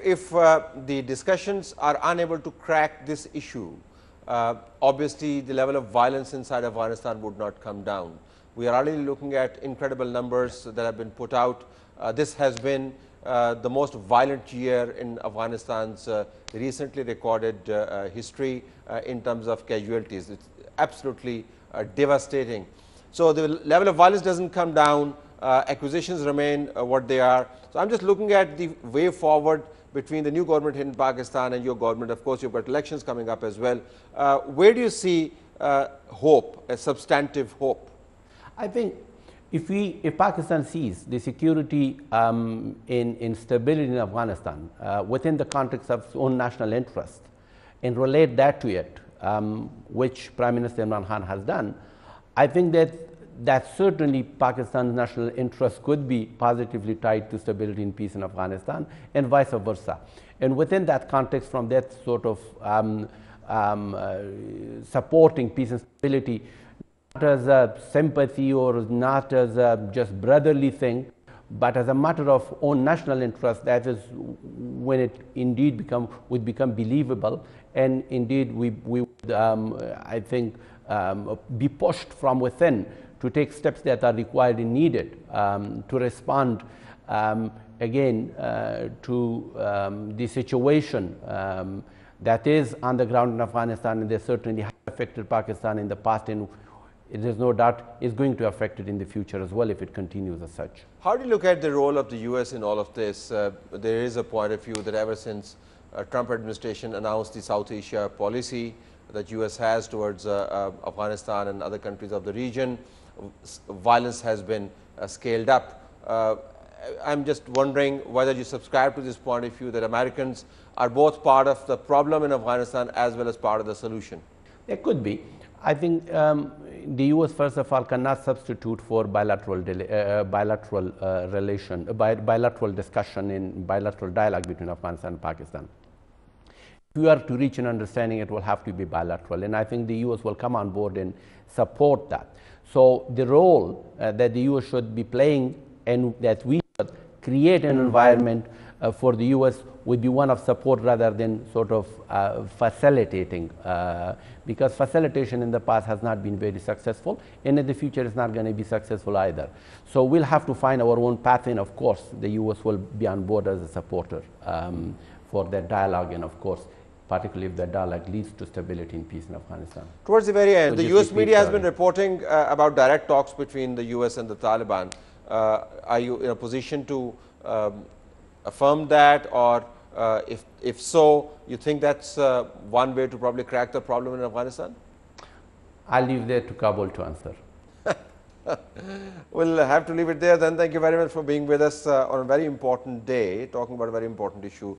if the discussions are unable to crack this issue, obviously the level of violence inside Afghanistan would not come down. We are already looking at incredible numbers that have been put out. This has been the most violent year in Afghanistan's recently recorded history in terms of casualties. It's absolutely devastating. So the level of violence doesn't come down, acquisitions remain what they are. So I'm just looking at the way forward between the new government in Pakistan and your government. Of course, you've got elections coming up as well. Where do you see hope, a substantive hope? I think if Pakistan sees the security in stability in Afghanistan within the context of its own national interest and relate that to it, which Prime Minister Imran Khan has done, I think that certainly Pakistan's national interest could be positively tied to stability and peace in Afghanistan and vice versa. And within that context, from that sort of supporting peace and stability, not as a sympathy or not as a just brotherly thing, but as a matter of own national interest, that is when it indeed would become believable, and indeed we would, I think, be pushed from within to take steps that are required and needed to respond again to the situation that is on the ground in Afghanistan, and they certainly have affected Pakistan in the past, and it is no doubt is going to affect it in the future as well if it continues as such. How do you look at the role of the US in all of this? There is a point of view that ever since Trump administration announced the South Asia policy that US has towards Afghanistan and other countries of the region, violence has been scaled up. I'm just wondering whether you subscribe to this point of view that Americans are both part of the problem in Afghanistan as well as part of the solution. There could be. I think the US, first of all, cannot substitute for bilateral discussion in bilateral dialogue between Afghanistan and Pakistan. If we are to reach an understanding, it will have to be bilateral, and I think the US will come on board and support that. So the role that the US should be playing, and that we should create an environment for the US, would be one of support rather than sort of facilitating, because facilitation in the past has not been very successful, and in the future it's not going to be successful either. So we'll have to find our own path, and of course the US will be on board as a supporter for that dialogue, and of course particularly if that dialogue leads to stability and peace in Afghanistan. Towards the very end, the US media has been reporting about direct talks between the US and the Taliban. Are you in a position to affirm that, or if so, you think that's one way to probably crack the problem in Afghanistan? I'll leave that to Kabul to answer. We'll have to leave it there then. Thank you very much for being with us on a very important day, talking about a very important issue